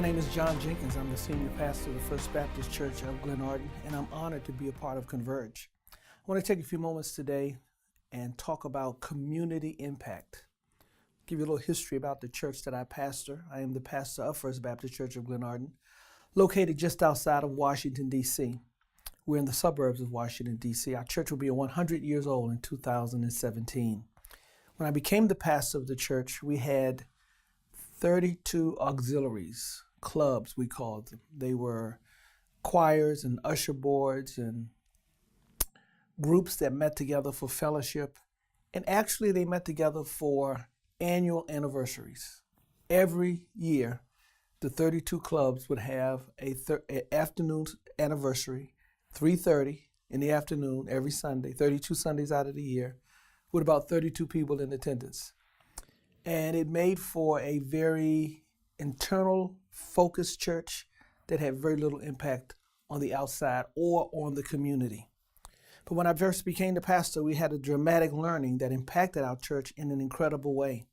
name is John Jenkins. I'm the senior pastor of the First Baptist Church of Glenarden, and I'm honored to be a part of Converge. I want to take a few moments today and talk about community impact. Give you a little history about the church that I pastor. I am the pastor of First Baptist Church of Glenarden, located just outside of Washington, D.C. We're in the suburbs of Washington, D.C. Our church will be 100 years old in 2017. When I became the pastor of the church, we had 32 auxiliaries, clubs we called them. They were choirs and usher boards and groups that met together for fellowship. And actually they met together for annual anniversaries. Every year, the 32 clubs would have an afternoon anniversary, 3:30 in the afternoon every Sunday, 32 Sundays out of the year, with about 32 people in attendance. And it made for a very internal, focused church that had very little impact on the outside or on the community. But when I first became the pastor, we had a dramatic learning that impacted our church in an incredible way.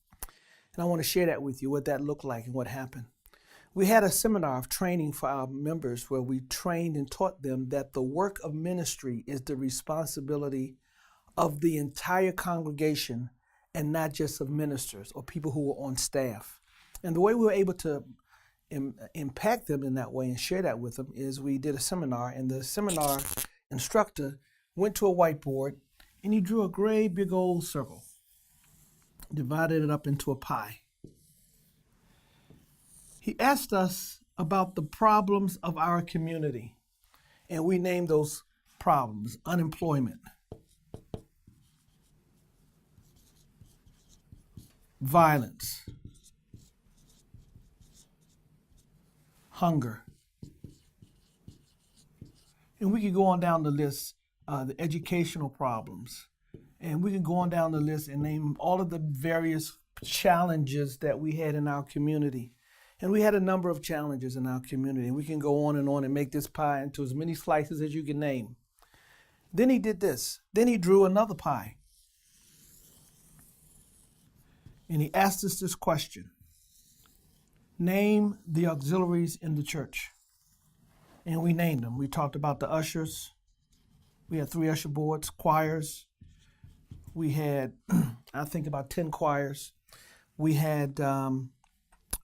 And I want to share that with you, what that looked like and what happened. We had a seminar of training for our members where we trained and taught them that the work of ministry is the responsibility of the entire congregation and not just of ministers or people who were on staff. And the way we were able to impact them in that way and share that with them is we did a seminar, and the seminar instructor went to a whiteboard and he drew a great big old circle, divided it up into a pie. He asked us about the problems of our community, and we named those problems: unemployment, violence, hunger. And we could go on down the list, the educational problems. And we can go on down the list and name all of the various challenges that we had in our community. And we had a number of challenges in our community. And we can go on and make this pie into as many slices as you can name. Then he did this. Then he drew another pie. And he asked us this question: name the auxiliaries in the church. And we named them. We talked about the ushers. We had 3 usher boards, choirs. We had, I think, about 10 choirs. We had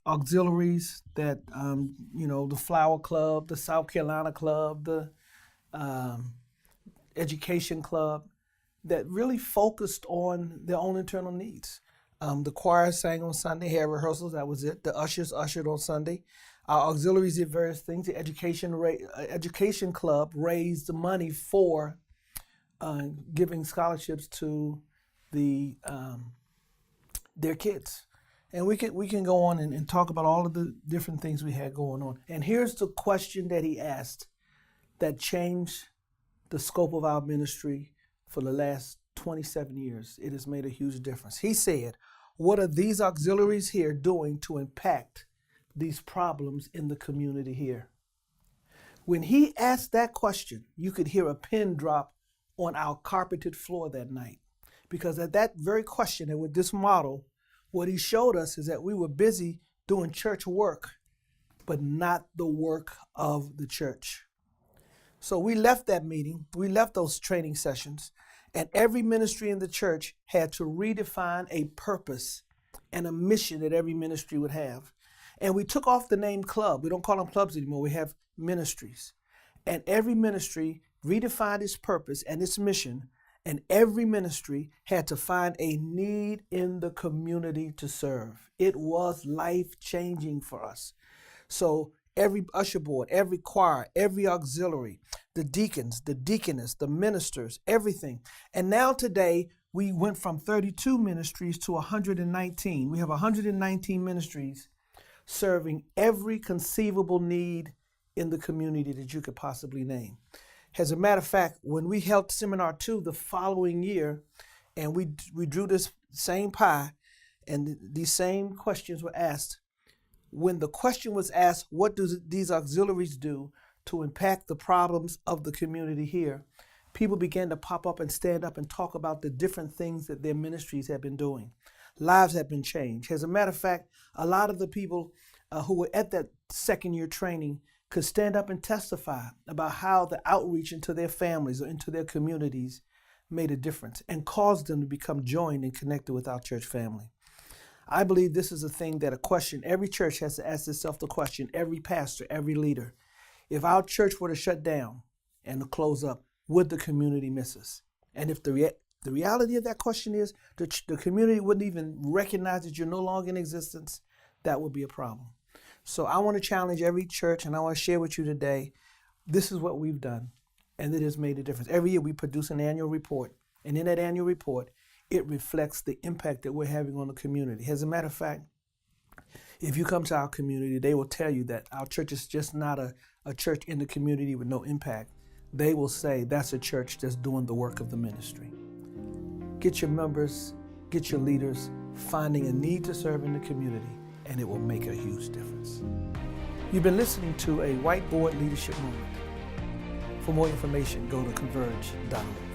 auxiliaries that, the Flower Club, the South Carolina Club, the Education Club, that really focused on their own internal needs. The choir sang on Sunday, had rehearsals, that was it. The ushers ushered on Sunday. Our auxiliaries did various things. The Education Club raised the money for giving scholarships to their kids. And we can go on and talk about all of the different things we had going on. And here's the question that he asked that changed the scope of our ministry for the last 27 years. It has made a huge difference. He said, what are these auxiliaries here doing to impact these problems in the community here? When he asked that question, you could hear a pin drop on our carpeted floor that night. Because at that very question and with this model, what he showed us is that we were busy doing church work, but not the work of the church. So we left that meeting, we left those training sessions, and every ministry in the church had to redefine a purpose and a mission that every ministry would have. And we took off the name club. We don't call them clubs anymore. We have ministries. And every ministry redefined its purpose and its mission. And every ministry had to find a need in the community to serve. It was life-changing for us. So every usher board, every choir, every auxiliary, the deacons, the deaconess, the ministers, everything. And now today, we went from 32 ministries to 119. We have 119 ministries serving every conceivable need in the community that you could possibly name. As a matter of fact, when we held Seminar 2 the following year, and we drew this same pie, and these same questions were asked, when the question was asked, what do these auxiliaries do to impact the problems of the community here, people began to pop up and stand up and talk about the different things that their ministries have been doing. Lives have been changed. As a matter of fact, a lot of the people who were at that second year training could stand up and testify about how the outreach into their families or into their communities made a difference and caused them to become joined and connected with our church family. I believe this is a thing that a question every church has to ask itself the question, every pastor, every leader. If our church were to shut down and to close up, would the community miss us? And if the reality of that question is the community wouldn't even recognize that you're no longer in existence, that would be a problem. So I want to challenge every church, and I want to share with you today, this is what we've done, and it has made a difference. Every year we produce an annual report, and in that annual report, it reflects the impact that we're having on the community. As a matter of fact, if you come to our community, they will tell you that our church is just not a church in the community with no impact. They will say that's a church that's doing the work of the ministry. Get your members, get your leaders finding a need to serve in the community, and it will make a huge difference. You've been listening to a Whiteboard Leadership Moment. For more information, go to converge.org.